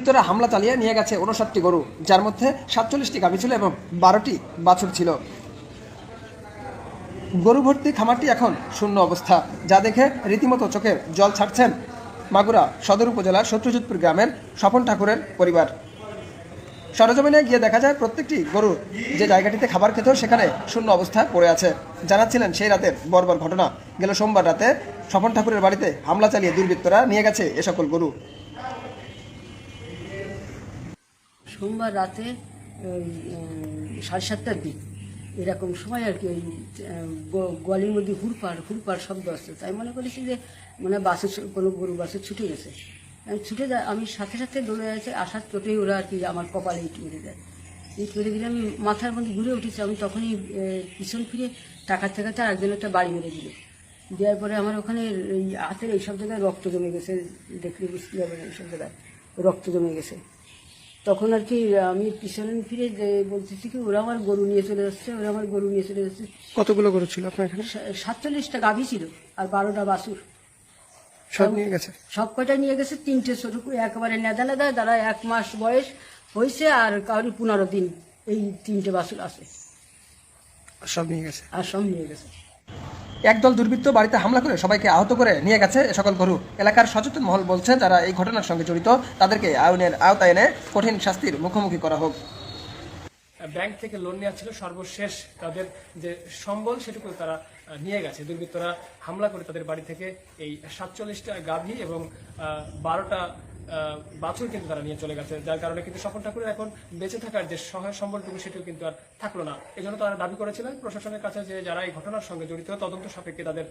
দুর্বৃত্তরা হামলা চালিয়ে নিয়ে গেছে 59টি গরু, যার মধ্যে 47টি গাভী ছিল এবং 12টি বাছুর ছিল। গরু ভর্তি খামারটি এখন শূন্য অবস্থা, যা দেখে রীতিমতো চোখে জল ছাড়ছেন মাগুরা সদর উপজেলার শত্রুজিৎপুর গ্রামের স্বপন ঠাকুরের পরিবার। সরেজমিনে গিয়ে দেখা যায় প্রত্যেকটি গরু যে জায়গাটিতে খাবার খেত সেখানে শূন্য অবস্থায় পড়ে আছে। জানাচ্ছিলেন সেই রাতের বর্বর ঘটনা। গেল সোমবার রাতে স্বপন ঠাকুরের বাড়িতে হামলা চালিয়ে দুর্বৃত্তরা নিয়ে গেছে এ সকল গরু। সোমবার রাতে ওই 7:30টার দিক এরকম সময় আর কি ওই গলির মধ্যে হুড়পাড় শব্দ আসছে। তাই মনে করেছি যে মানে বাসে কোনো গরু বাসে ছুটে গেছে। ছুটে যায়, আমি সাথে সাথে দৌড়ে যাচ্ছি, আসার চোটেই ওরা আর কি আমার কপালে ইট মেরে দেয়। ইট মেরে দিলে আমি মাথার মধ্যে ঘুরে উঠেছি। আমি তখনই পিছন ফিরে টাকাতে আর একজন একটা বাড়ি মেরে দিল। দেওয়ার পরে আমার ওখানে এই হাতের এইসব জায়গায় রক্ত জমে গেছে, দেখলে বুঝতে যাবে না, এইসব জায়গায় রক্ত জমে গেছে। তখন আর কি আমি পিছনে ফিরে বলতেছি কি ওরা আমার গরু নিয়ে চলে যাচ্ছে, ওরা আমার গরু নিয়ে চলে যাচ্ছে। কতগুলো গরু ছিল আপনার এখানে? 47টা গাভী ছিল আর 12টা বাছুর। সব নিয়ে গেছে? সব কয়টা নিয়ে গেছে। 3টে ছোট একেবারে নেদা যারা 1 মাস বয়স হয়েছে আর কাউরি 15 দিন, এই 3টে বাছুর আছে। সব নিয়ে গেছে? আর সব নিয়ে গেছে। একদল দুর্বৃত্ত বাড়িতে হামলা করে সবাইকে আহত করে নিয়ে গেছে এ সকল গরু। এলাকার সচেতন মহল বলছে, যারা এই ঘটনার সঙ্গে জড়িত তাদেরকে আইনের আওতায় এনে কঠিন শাস্তির মুখোমুখি করা হোক। ব্যাংক থেকে লোন নেওয়া ছিল, সর্বশেষ তাদের যে সম্বল সেটুকু তারা নিয়ে গেছে। দুর্বৃত্তরা হামলা করে তাদের বাড়ি থেকে এই 47টা গাভী এবং 12টা বাছুর কিন্তু তারা নিয়ে চলে গেছে, যার কারণে কিন্তু স্বপন ঠাকুরের এখন বেঁচে থাকার যে সহায় সম্বলটুকু সেটিও কিন্তু আর থাকলো না। এই জন্য তারা দাবি করেছিলেন প্রশাসনের কাছে যে যারা এই ঘটনার সঙ্গে জড়িত তদন্ত সাপেক্ষে তাদের